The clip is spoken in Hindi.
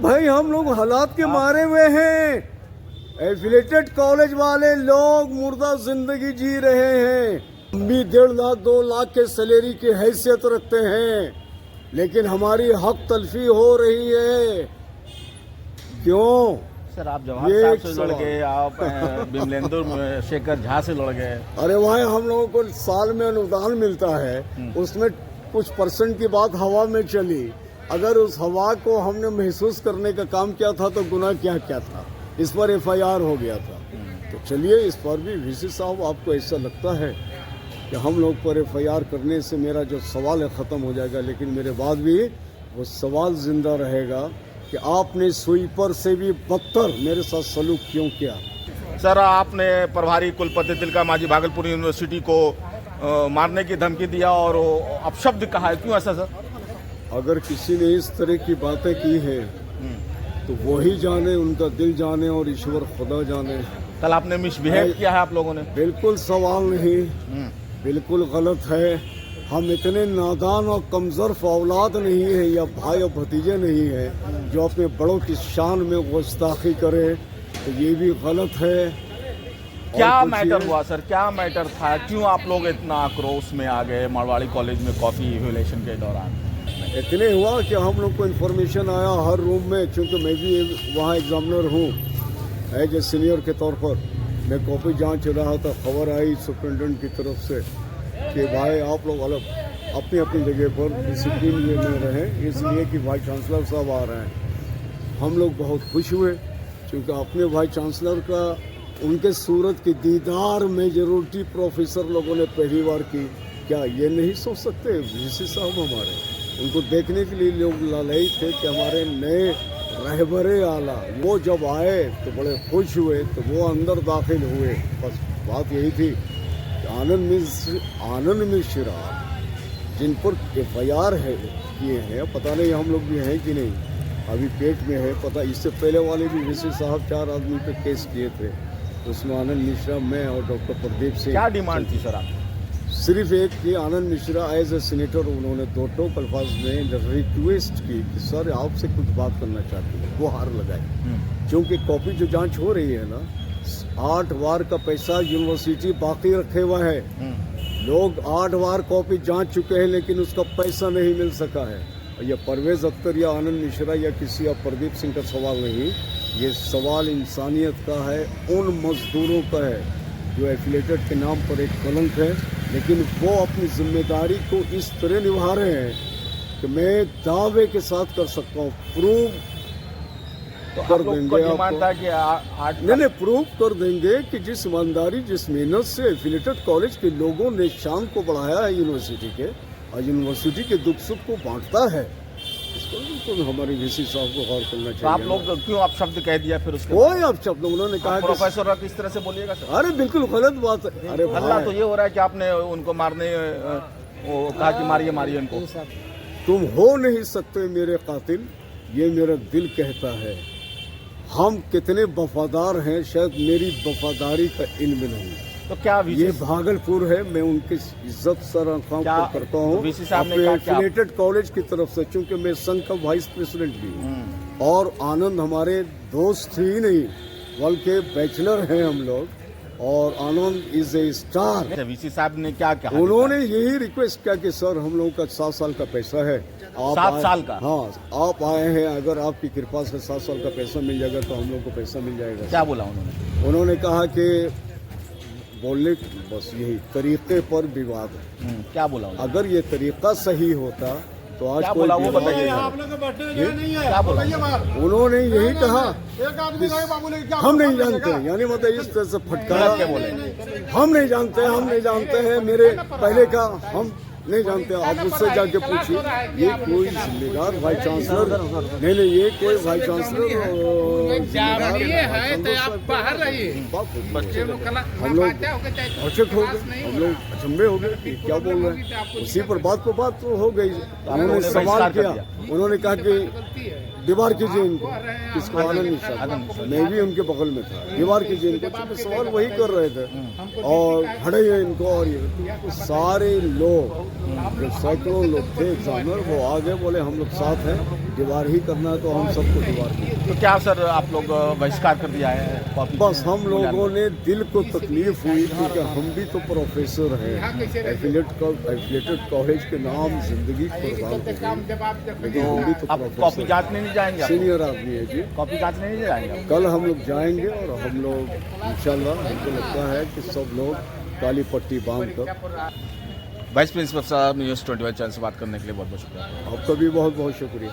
भाई हम लोग हालात के मारे हुए हैं। एफिलेटेड कॉलेज वाले लोग मुर्दा जिंदगी जी रहे हैं। हम भी 1.5 लाख 2 लाख के सैलरी की हैसियत रखते हैं, लेकिन हमारी हक तलफी हो रही है। क्यों सर? आप जवाहर साहब से लड़ गए, आप विमलेंद्र शेखर झा से लड़ गए। अरे भाई हम लोगों को साल में अनुदान मिलता है, उसमें कुछ परसेंट की बात हवा में चली। अगर उस हवा को हमने महसूस करने का काम किया था तो गुनाह क्या क्या था, इस पर FIR हो गया था। तो चलिए इस पर भी VC साहब, आपको ऐसा लगता है कि हम लोग पर FIR करने से मेरा जो सवाल है ख़त्म हो जाएगा, लेकिन मेरे बाद भी वो सवाल जिंदा रहेगा कि आपने स्वीपर से भी बदतर मेरे साथ सलूक क्यों किया। सर, आपने प्रभारी कुलपति तिलका मांझी भागलपुर यूनिवर्सिटी को मारने की धमकी दिया और अपशब्द कहा है, क्यों ऐसा सर? अगर किसी ने इस तरह की बातें की है तो वही जाने, उनका दिल जाने और ईश्वर खुदा जाने। कल आपने मिसबिहेव किया है आप लोगों ने। बिल्कुल सवाल नहीं, बिल्कुल गलत है। हम इतने नादान और कमजोर औलाद नहीं है या भाई और भतीजे नहीं है जो अपने बड़ों की शान में गुस्ताखी करे, तो ये भी गलत है। क्या मैटर हुआ सर? क्या मैटर था? क्यों आप लोग इतना आक्रोश में आ गए मारवाड़ी कॉलेज में कॉफी इवैल्यूएशन के दौरान? इतने हुआ कि हम लोग को इन्फॉर्मेशन आया हर रूम में, चूँकि मैं भी वहाँ एग्जामिनर हूँ, एज ए सीनियर के तौर पर मैं कॉपी जांच रहा था। खबर आई सुप्रिटेंडेंट की तरफ से कि भाई आप लोग अलग अपनी अपनी जगह पर डिसिप्लिन में रहें, इसलिए कि वाइस चांसलर साहब आ रहे हैं। हम लोग बहुत खुश हुए, क्योंकि अपने वाइस चांसलर का उनके सूरत की दीदार मेजॉरिटी प्रोफेसर लोगों ने पहली बार की। क्या ये नहीं सोच सकते? VC साहब हमारे, उनको देखने के लिए लोग लालयी थे कि हमारे नए रहबरे आला वो जब आए तो बड़े खुश हुए, तो वो अंदर दाखिल हुए। बस बात यही थी कि आनंद मिश्रा जिन पर FIR है किए हैं, पता नहीं हम लोग भी हैं कि नहीं, अभी पेट में है पता। इससे पहले वाले भी VC साहब 4 आदमी पे केस किए थे, उसमें आनंद मिश्रा, मैं और डॉक्टर प्रदीप सिंह। क्या डिमांड थी सर आप? सिर्फ एक कि आनंद मिश्रा एज ए सीनेटर उन्होंने 2 टोक अल्फाज में रिक्वेस्ट की कि सर आपसे कुछ बात करना चाहते हैं, वो हार लगाए। क्योंकि कॉपी जो जांच हो रही है ना, 8 बार का पैसा यूनिवर्सिटी बाकी रखे हुआ है। लोग 8 बार कॉपी जांच चुके हैं, लेकिन उसका पैसा नहीं मिल सका है। यह परवेज अख्तर या आनंद मिश्रा या किसी या प्रदीप सिंह का सवाल नहीं, ये सवाल इंसानियत का है, उन मजदूरों का है जो एफिलेटेड के नाम पर एक कलंक है। लेकिन वो अपनी जिम्मेदारी को इस तरह निभा रहे हैं कि मैं दावे के साथ कर सकता हूँ, प्रूव कर देंगे आपको। नहीं, प्रूव कर देंगे कि जिस ईमानदारी, जिस मेहनत से एफिलेटेड कॉलेज के लोगों ने शान को बढ़ाया है यूनिवर्सिटी के, और यूनिवर्सिटी के दुख सुख को बांटता है, इसको तो हमारे VC साहब को गौर करना चाहिए। तो आप लोग क्यों आप शब्द कह दिया फिर उसके? कोई आप शब्द उन्होंने कहा प्रोफेसर किस तरह से बोलिएगा सर? अरे बिल्कुल गलत बात है। अरे हल्ला तो ये हो रहा है कि आपने उनको मारने वो कहा कि मारिए मारिए उनको। तुम हो नहीं सकते मेरे कातिल, ये मेरा दिल कहता है। हम कितने वफादार हैं, शायद मेरी वफादारी का इल्म नहीं। तो क्या ये भागलपुर है, मैं उनकी इज्जत सर करता हूँ एफिलिएटेड कॉलेज की तरफ से, क्योंकि मैं संघ का वाइस प्रेसिडेंट भी हूँ। और आनंद हमारे दोस्त ही नहीं बल्कि बैचलर हैं हम लोग, और आनंद इज ए स्टार। VC साहब ने क्या कहा? उन्होंने यही रिक्वेस्ट किया कि सर हम लोगों का 7 साल का पैसा है, आप 7 साल का? हाँ, आप आए हैं, अगर आपकी कृपा से 7 साल का पैसा मिल जाएगा तो हम लोग को पैसा मिल जाएगा। क्या बोला उन्होंने? उन्होंने कहा कि बोलने बस यही तरीके पर विवाद है। क्या बोला? अगर ये तरीका सही होता तो आज क्या कोई बोला वो बताइए। क्या बोला? उन्होंने यही कहा हम नहीं जानते, यानी मतलब इस तरह से फटकारा। क्या बोले? हम नहीं जानते हैं, मेरे पहले का हम नहीं जानते। आप उससे जाके पूछिए, ये कोई जिम्मेदार वाइस चांसलर नहीं, ये कोई वाइस चांसलर हम लोग औचक हो गए, हम लोग अचंभे हो गए कि क्या बोल रहे हैं। उसी पर बात को बात हो गई। उन्होंने सवाल किया, उन्होंने कहा कि दीवार कीजिए इनको, किसको? आनंद मिश्रा। मैं भी उनके बगल में था, दीवार कीजिए इनको। तो सवाल वही कर रहे थे और खड़े हैं इनको, और ये सारे लोग जो सैकड़ों लोग थे एग्जामिनर, वो आगे बोले हम लोग साथ हैं, दीवार ही करना है तो हम सबको दीवार करें। तो क्या सर आप लोग बहिष्कार कर दिया है कॉपी? बस हम लोगों ने दिल को तकलीफ हुई क्योंकि हम भी तो प्रोफेसर हैं, एफिलेटेड कॉलेज के नाम जिंदगी कुर्बान हो गई, लेकिन हम भी तो आप कॉपी प्रोफेसर जांचने नहीं जाएंगे? सीनियर आदमी है जी। कॉपी जांचने नहीं जाएंगे? कल हम लोग जाएंगे और हम लोग इंशाल्लाह, हमको लगता है कि सब लोग काली पट्टी बांध कर। वाइस प्रिंसिपल साहब न्यूज़ 21 चैनल से बात करने के लिए बहुत बहुत शुक्रिया। आपका भी बहुत बहुत शुक्रिया।